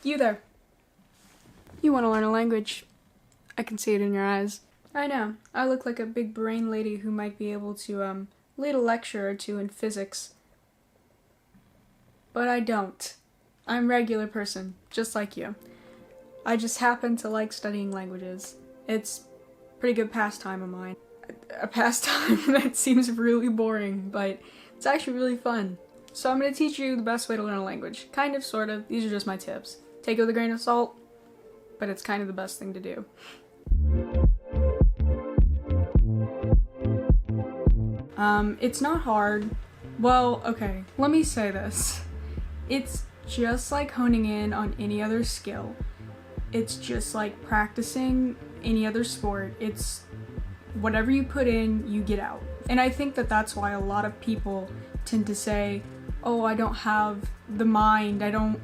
You there. You want to learn a language. I can see it in your eyes. I know. I look like a big brain lady who might be able to, lead a lecture or two in physics. But I don't. I'm a regular person, just like you. I just happen to like studying languages. It's a pretty good pastime of mine. A pastime that seems really boring, but it's actually really fun. So I'm going to teach you the best way to learn a language. Kind of, sort of. These are just my tips. Take it with a grain of salt, but it's kind of the best thing to do. It's not hard. Well, okay, let me say this. It's just like honing in on any other skill. It's just like practicing any other sport. It's whatever you put in, you get out. And I think that that's why a lot of people tend to say, oh, I don't have the mind, I don't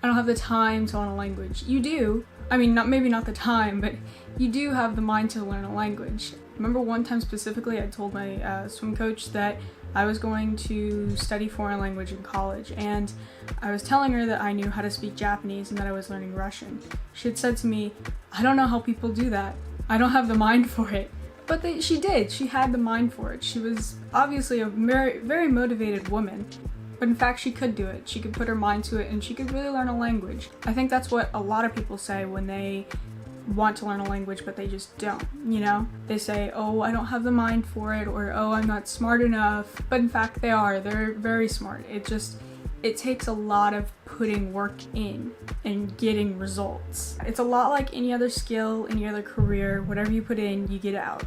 have the time to learn a language. You do. I mean, maybe not the time, but you do have the mind to learn a language. Remember one time specifically, I told my swim coach that I was going to study foreign language in college, and I was telling her that I knew how to speak Japanese and that I was learning Russian. She had said to me, I don't know how people do that. I don't have the mind for it. But she did. She had the mind for it. She was obviously a very, very motivated woman. But in fact, she could do it. She could put her mind to it and she could really learn a language. I think that's what a lot of people say when they want to learn a language, but they just don't, you know? They say, oh, I don't have the mind for it, or oh, I'm not smart enough. But in fact, they are. They're very smart. It takes a lot of putting work in and getting results. It's a lot like any other skill, any other career. Whatever you put in, you get out.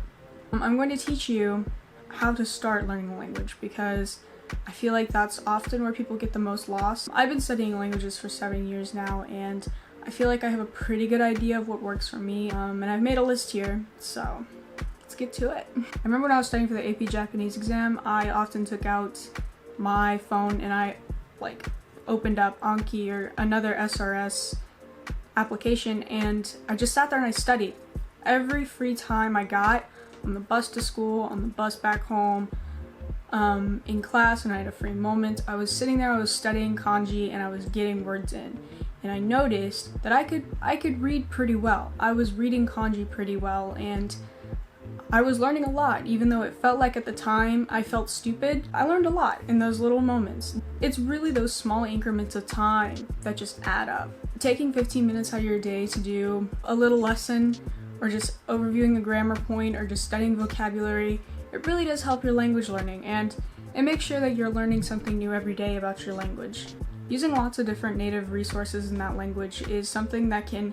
I'm going to teach you how to start learning a language because I feel like that's often where people get the most lost. I've been studying languages for 7 years now, and I feel like I have a pretty good idea of what works for me, and I've made a list here, so let's get to it. I remember when I was studying for the AP Japanese exam, I often took out my phone and I opened up Anki or another SRS application, and I just sat there and I studied. Every free time I got, on the bus to school, on the bus back home, in class, and I had a free moment, I was sitting there, I was studying kanji, and I was getting words in. And I noticed that I could read pretty well. I was reading kanji pretty well, and I was learning a lot. Even though it felt like at the time I felt stupid, I learned a lot in those little moments. It's really those small increments of time that just add up. Taking 15 minutes out of your day to do a little lesson, or just overviewing a grammar point, or just studying vocabulary, it really does help your language learning, and it makes sure that you're learning something new every day about your language. Using lots of different native resources in that language is something that can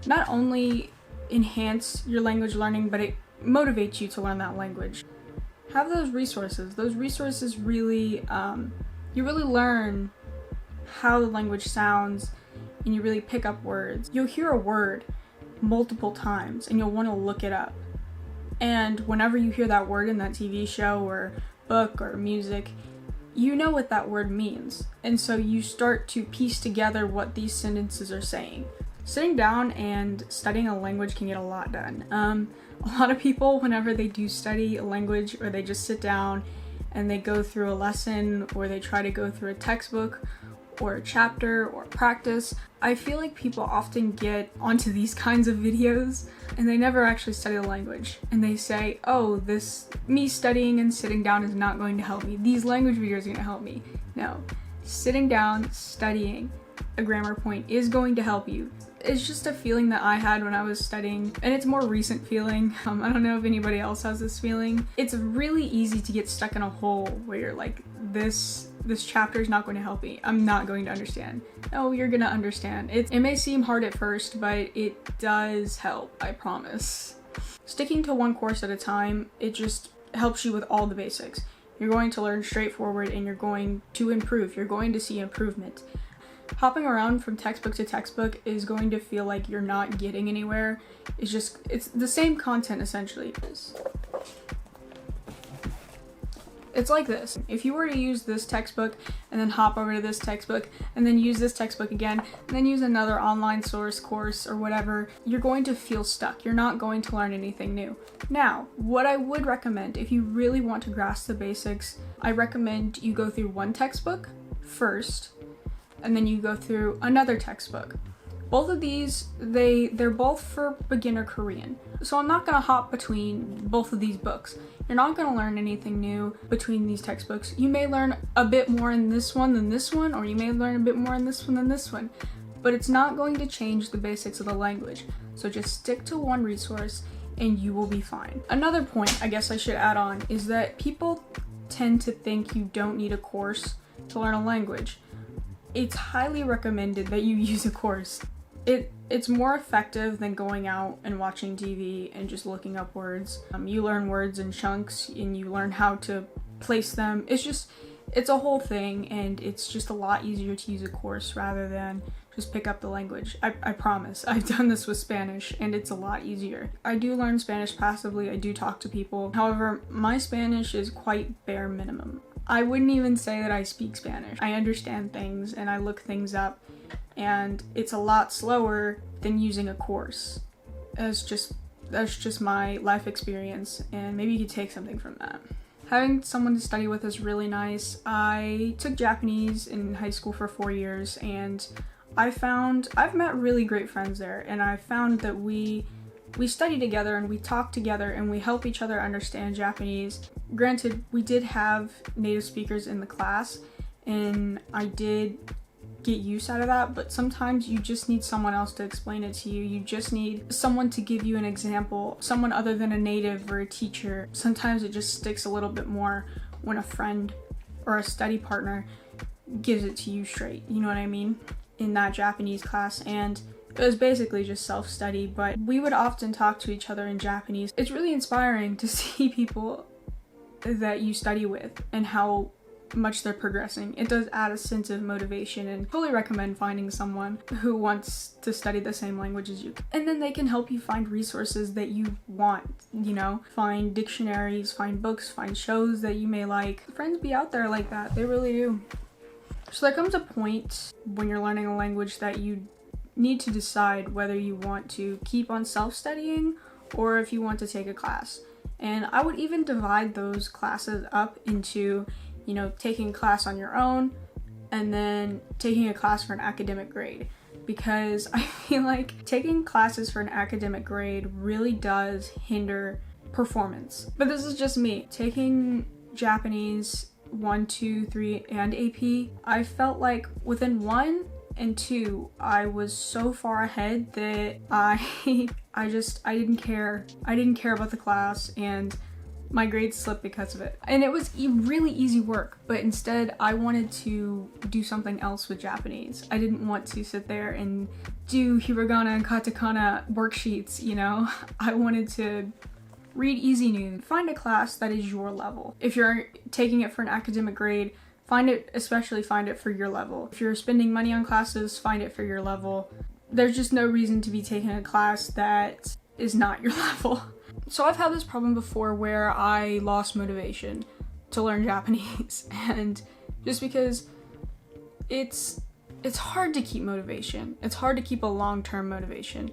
not only enhance your language learning, but it motivates you to learn that language. Have those resources. Those resources really, you really learn how the language sounds, and you really pick up words. You'll hear a word multiple times, and you'll want to look it up. And whenever you hear that word in that TV show or book or music, you know what that word means. And so you start to piece together what these sentences are saying. Sitting down and studying a language can get a lot done. A lot of people, whenever they do study a language, or they just sit down and they go through a lesson, or they try to go through a textbook or a chapter or practice, I feel like people often get onto these kinds of videos and they never actually study the language. And they say, oh, me studying and sitting down is not going to help me. These language videos are going to help me. No, sitting down, studying a grammar point is going to help you. It's just a feeling that I had when I was studying, and it's a more recent feeling. I don't know if anybody else has this feeling. It's really easy to get stuck in a hole where you're like, this chapter is not going to help me. I'm not going to understand. No, you're gonna understand. It may seem hard at first, but it does help, I promise. Sticking to one course at a time, it just helps you with all the basics. You're going to learn straightforward, and you're going to improve. You're going to see improvement. Hopping around from textbook to textbook is going to feel like you're not getting anywhere. It's the same content essentially. It's like this. If you were to use this textbook and then hop over to this textbook and then use this textbook again and then use another online source course or whatever, you're going to feel stuck. You're not going to learn anything new. Now, what I would recommend if you really want to grasp the basics, I recommend you go through one textbook first, and then you go through another textbook. Both of these, they're both for beginner Korean. So I'm not gonna hop between both of these books. You're not gonna learn anything new between these textbooks. You may learn a bit more in this one than this one, or you may learn a bit more in this one than this one, but it's not going to change the basics of the language. So just stick to one resource and you will be fine. Another point I guess I should add on is that people tend to think you don't need a course to learn a language. It's highly recommended that you use a course. It's more effective than going out and watching TV and just looking up words. You learn words in chunks and you learn how to place them. It's a whole thing, and it's just a lot easier to use a course rather than just pick up the language. I promise. I've done this with Spanish and it's a lot easier. I do learn Spanish passively. I do talk to people. However, my Spanish is quite bare minimum. I wouldn't even say that I speak Spanish. I understand things and I look things up, and it's a lot slower than using a course. That's just my life experience, and maybe you could take something from that. Having someone to study with is really nice. I took Japanese in high school for 4 years, and I've met really great friends there, and I found that we study together and we talk together and we help each other understand Japanese. Granted, we did have native speakers in the class, and I did get use out of that, but sometimes you just need someone else to explain it to you. You just need someone to give you an example, someone other than a native or a teacher. Sometimes it just sticks a little bit more when a friend or a study partner gives it to you straight, you know what I mean? In that Japanese class, and it was basically just self-study, but we would often talk to each other in Japanese. It's really inspiring to see people that you study with and how much they're progressing. It does add a sense of motivation, and fully recommend finding someone who wants to study the same language as you. And then they can help you find resources that you want, you know? Find dictionaries, find books, find shows that you may like. Friends be out there like that, they really do. So there comes a point when you're learning a language that you need to decide whether you want to keep on self-studying or if you want to take a class. And I would even divide those classes up into, you know, taking a class on your own and then taking a class for an academic grade. Because I feel like taking classes for an academic grade really does hinder performance. But this is just me. Taking Japanese 1, 2, 3, and AP, I felt like within 1 and 2, I was so far ahead that I didn't care. I didn't care about the class, and my grades slipped because of it. And it was really easy work, but instead I wanted to do something else with Japanese. I didn't want to sit there and do hiragana and katakana worksheets, you know? I wanted to read Easy Noon. Find a class that is your level. If you're taking it for an academic grade, find it for your level. If you're spending money on classes, find it for your level. There's just no reason to be taking a class that is not your level. So I've had this problem before where I lost motivation to learn Japanese, and just because it's hard to keep motivation. It's hard to keep a long-term motivation.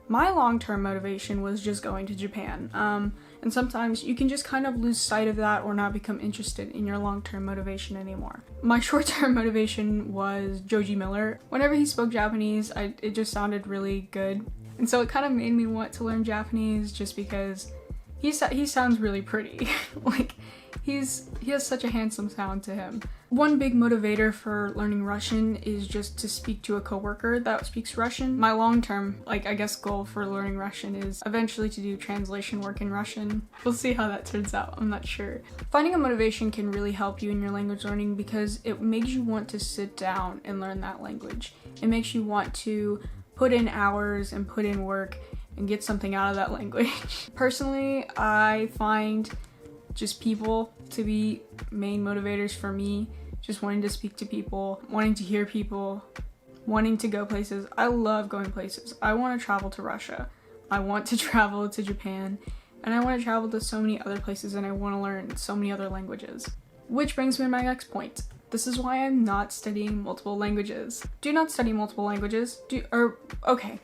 My long-term motivation was just going to Japan, and sometimes you can just kind of lose sight of that or not become interested in your long-term motivation anymore. My short-term motivation was Joji Miller. Whenever he spoke Japanese, it just sounded really good, and so it kind of made me want to learn Japanese just because he sounds really pretty. Like, he has such a handsome sound to him. One big motivator for learning Russian is just to speak to a coworker that speaks Russian. My long-term, goal for learning Russian is eventually to do translation work in Russian. We'll see how that turns out, I'm not sure. Finding a motivation can really help you in your language learning because it makes you want to sit down and learn that language. It makes you want to put in hours and put in work and get something out of that language. Personally, I find just people to be main motivators for me. Just wanting to speak to people, wanting to hear people, wanting to go places. I love going places. I want to travel to Russia. I want to travel to Japan. And I want to travel to so many other places, and I want to learn so many other languages. Which brings me to my next point. This is why I'm not studying multiple languages. Do not study multiple languages. Okay.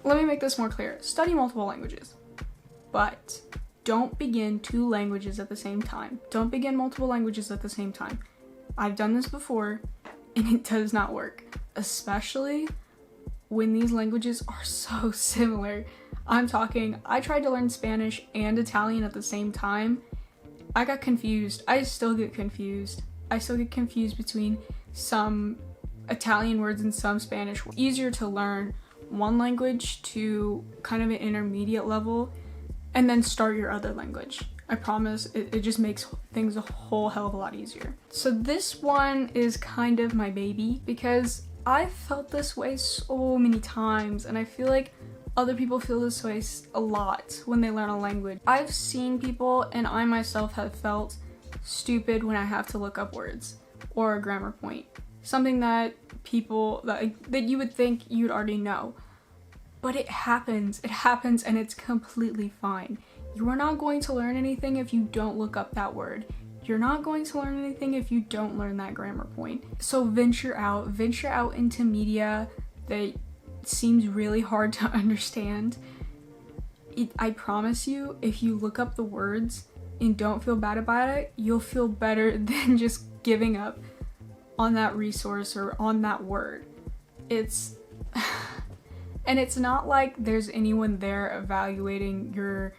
Let me make this more clear. Study multiple languages. But don't begin 2 languages at the same time. Don't begin multiple languages at the same time. I've done this before, and it does not work. Especially when you're studying when these languages are so similar. I tried to learn Spanish and Italian at the same time. I got confused. I still get confused between some Italian words and some Spanish. Easier to learn one language to kind of an intermediate level and then start your other language. I promise it just makes things a whole hell of a lot easier. So this one is kind of my baby because I felt this way so many times, and I feel like other people feel this way a lot when they learn a language. I've seen people, and I myself have felt stupid when I have to look up words or a grammar point. Something that people, that you would think you'd already know. But it happens, and it's completely fine. You are not going to learn anything if you don't look up that word. You're not going to learn anything if you don't learn that grammar point. So venture out into media that seems really hard to understand. I promise you, if you look up the words and don't feel bad about it, you'll feel better than just giving up on that resource or on that word. And it's not like there's anyone there evaluating your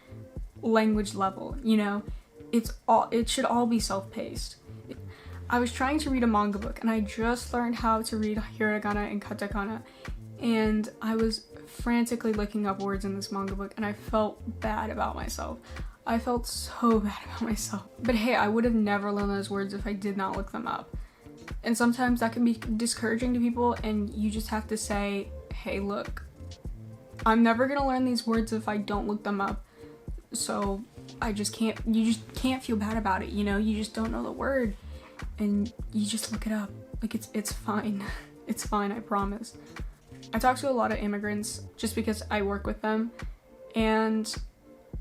language level, you know? It should all be self-paced. I was trying to read a manga book, and I just learned how to read hiragana and katakana, and I was frantically looking up words in this manga book, and I felt bad about myself. I felt so bad about myself. But hey, I would have never learned those words if I did not look them up. And sometimes that can be discouraging to people, and you just have to say, hey, look, I'm never gonna learn these words if I don't look them up. So you just can't feel bad about it, you know? You just don't know the word, and you just look it up. Like, it's fine. It's fine, I promise. I talk to a lot of immigrants just because I work with them, and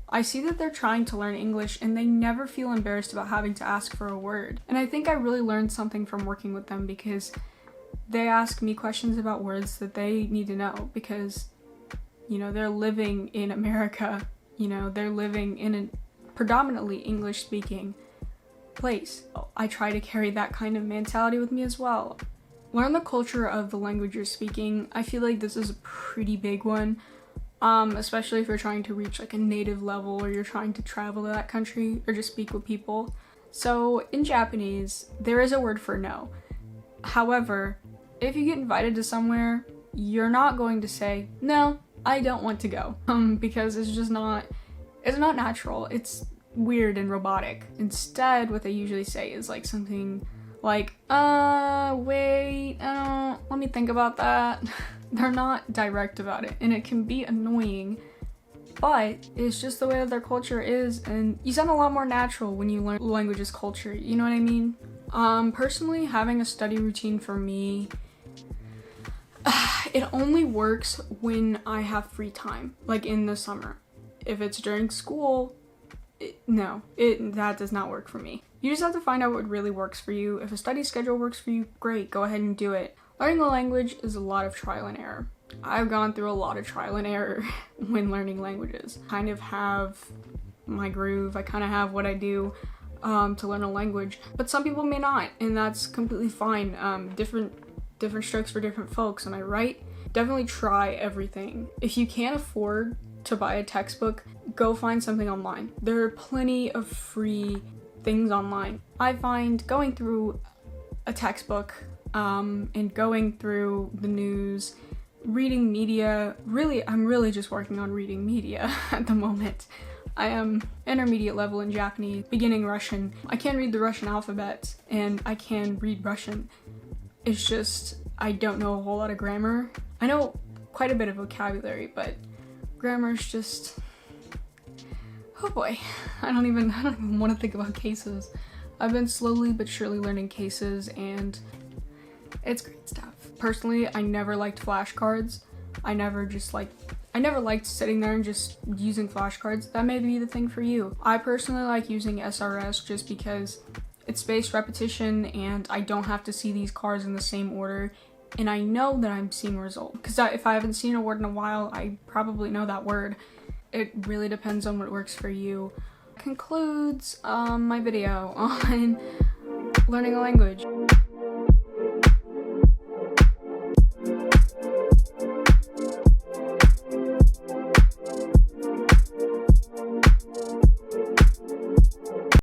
I see that they're trying to learn English and they never feel embarrassed about having to ask for a word. And I think I really learned something from working with them because they ask me questions about words that they need to know because, you know, they're living in America. You know, they're living in a predominantly English-speaking place. I try to carry that kind of mentality with me as well. Learn the culture of the language you're speaking. I feel like this is a pretty big one, especially if you're trying to reach like a native level or you're trying to travel to that country or just speak with people. So in Japanese, there is a word for no. However, if you get invited to somewhere, you're not going to say, no, I don't want to go, because it's not natural. It's weird and robotic. Instead, what they usually say is like something like, wait, let me think about that. They're not direct about it, and it can be annoying, but it's just the way that their culture is, and you sound a lot more natural when you learn language's culture, you know what I mean? Personally, having a study routine for me, it only works when I have free time, like in the summer. If it's during school, that does not work for me. You just have to find out what really works for you. If a study schedule works for you, great, go ahead and do it. Learning a language is a lot of trial and error. I've gone through a lot of trial and error when learning languages. I kind of have my groove, I kind of have what I do to learn a language, but some people may not, and that's completely fine. Different strokes for different folks, am I right? Definitely try everything. If you can't afford to buy a textbook, go find something online. There are plenty of free things online. I find going through a textbook and going through the news, reading media, I'm really just working on reading media at the moment. I am intermediate level in Japanese, beginning Russian. I can read the Russian alphabet and I can read Russian. It's just, I don't know a whole lot of grammar. I know quite a bit of vocabulary, but grammar is just, oh boy, I don't even want to think about cases. I've been slowly but surely learning cases, and it's great stuff. Personally, I never liked flashcards. I never liked sitting there and just using flashcards. That may be the thing for you. I personally like using SRS just because it's spaced repetition and I don't have to see these cards in the same order, and I know that I'm seeing a result. Because if I haven't seen a word in a while, I probably know that word. It really depends on what works for you. Concludes my video on learning a language.